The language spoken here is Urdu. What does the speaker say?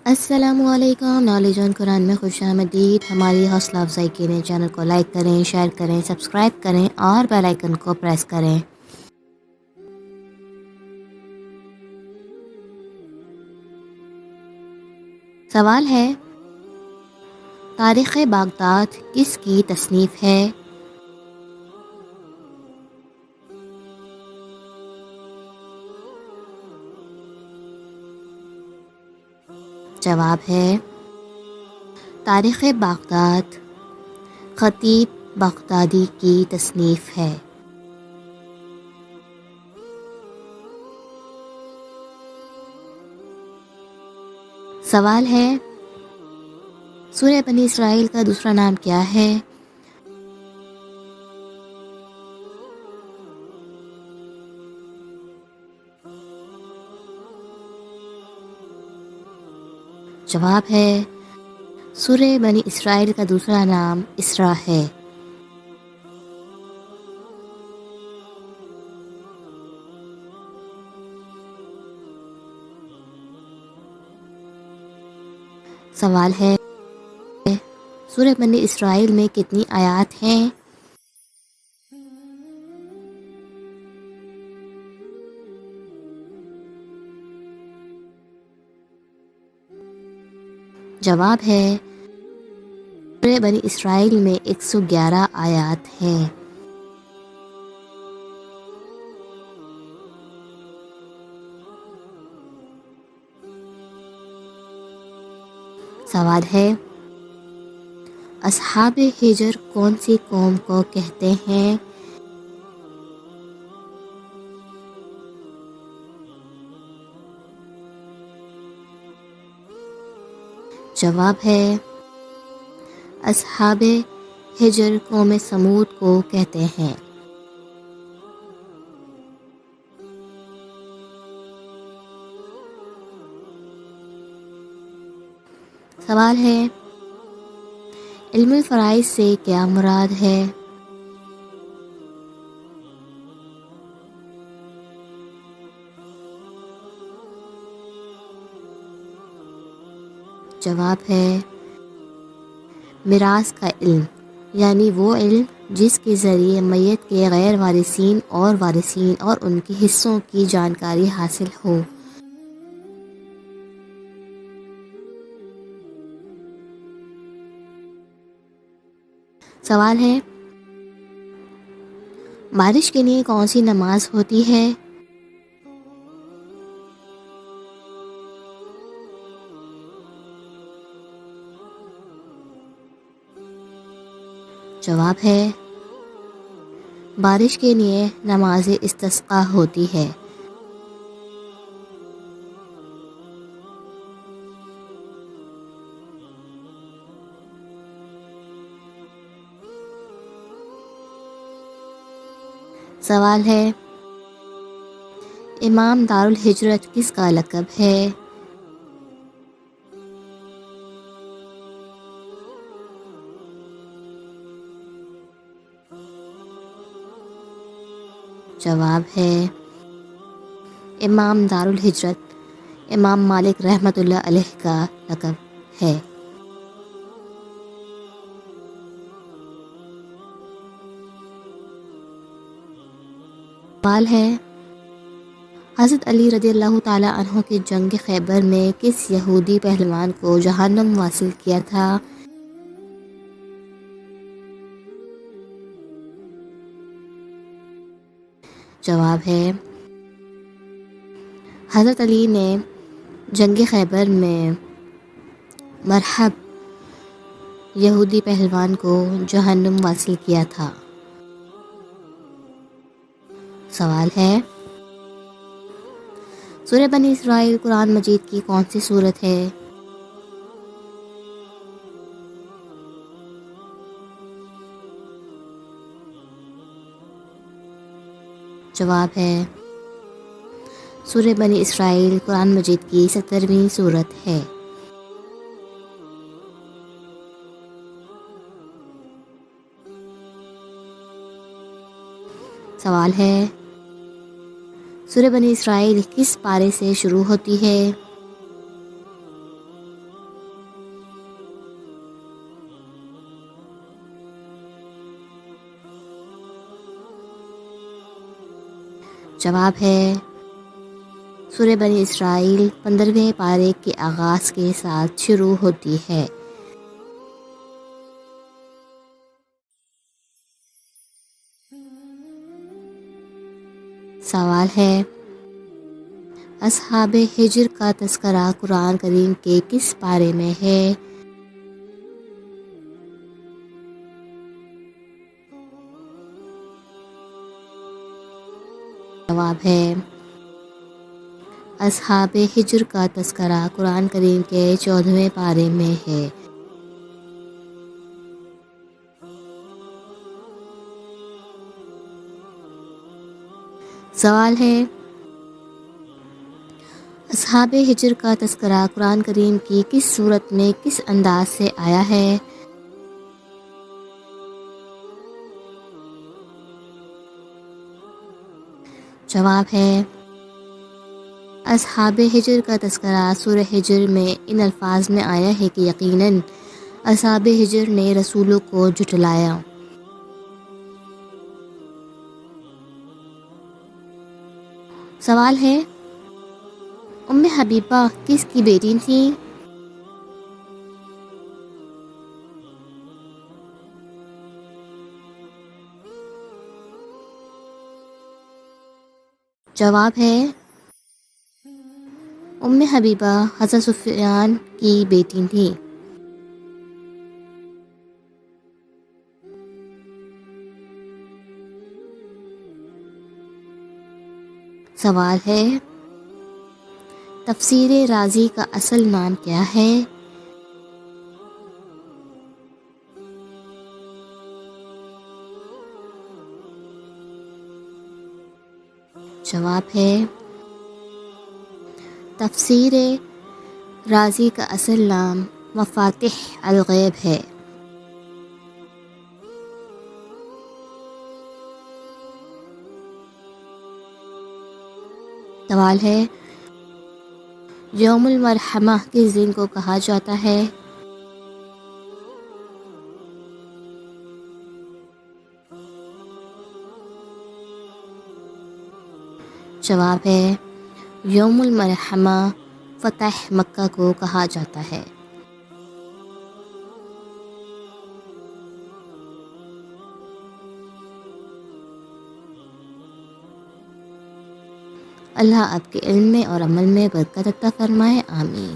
السلام علیکم، نالج آن قرآن میں خوش آمدید۔ ہماری حوصلہ افزائی کے لیے چینل کو لائک کریں، شیئر کریں، سبسکرائب کریں اور بیل آئیکن کو پریس کریں۔ سوال ہے، تاریخ بغداد کس کی تصنیف ہے؟ جواب ہے تاریخ بغداد خطیب بغدادی کی تصنیف ہے۔ سوال ہے، سورہ بنی اسرائیل کا دوسرا نام کیا ہے؟ جواب ہے سورہ بنی اسرائیل کا دوسرا نام اسرا ہے۔ سوال ہے، سورہ بنی اسرائیل میں کتنی آیات ہیں؟ جواب ہے سورہ بنی اسرائیل میں 111 آیات ہیں۔ سوال ہے، اصحاب حجر کون سی قوم کو کہتے ہیں؟ جواب ہے اصحاب حجر قوم سمود کو کہتے ہیں۔ سوال ہے، علم الفرائض سے کیا مراد ہے؟ جواب ہے میراث کا علم، یعنی وہ علم جس کے ذریعے میت کے غیر وارثین اور وارثین اور ان کے حصوں کی جانکاری حاصل ہو۔ سوال ہے، بارش کے لیے کون سی نماز ہوتی ہے؟ جواب ہے بارش کے لیے نماز استسقاء ہوتی ہے۔ سوال ہے، امام دارالہجرت کس کا لقب ہے؟ جواب ہے امام دارالہجرت امام مالک رحمۃ اللہ علیہ کا لقب ہے۔ سوال ہے، حضرت علی رضی اللہ تعالی عنہ کی جنگ خیبر میں کس یہودی پہلوان کو جہنم واصل کیا تھا؟ جواب ہے حضرت علی نے جنگ خیبر میں مرحب یہودی پہلوان کو جہنم واصل کیا تھا۔ سوال ہے، سورہ بنی اسرائیل قرآن مجید کی کون سی سورت ہے؟ جواب ہے سورہ بنی اسرائیل قرآن مجید کی 70ویں سورت ہے۔ سوال ہے، سورہ بنی اسرائیل کس پارے سے شروع ہوتی ہے؟ جواب ہے سورہ بنی اسرائیل 15ویں پارے کے آغاز کے ساتھ شروع ہوتی ہے۔ سوال ہے اصحاب ہجر کا تذکرہ قرآن کریم کے کس پارے میں ہے؟ جواب ہے اصحاب ہجر کا تذکرہ قرآن کریم کے 14ویں پارے میں ہے۔ سوال ہے اصحاب ہجر کا تذکرہ قرآن کریم کی کس صورت میں کس انداز سے آیا ہے؟ جواب ہے اصحاب ہجر کا تذکرہ سورہ ہجر میں ان الفاظ میں آیا ہے کہ یقیناً اصحاب ہجر نے رسولوں کو جھٹلایا۔ سوال ہے ام حبیبہ کس کی بیٹی تھیں؟ جواب ہے ام حبیبہ حضرت سفیان کی بیٹی تھیں۔ سوال ہے تفسیر رازی کا اصل نام کیا ہے؟ جواب ہے تفسیر رازی کا اصل نام مفاتیح الغیب ہے۔ سوال ہے یوم المرحمہ کس دن کو کہا جاتا ہے؟ جواب ہے یوم المرحمہ فتح مکہ کو کہا جاتا ہے۔ اللہ آپ کے علم میں اور عمل میں برکت عطا فرمائے، آمین۔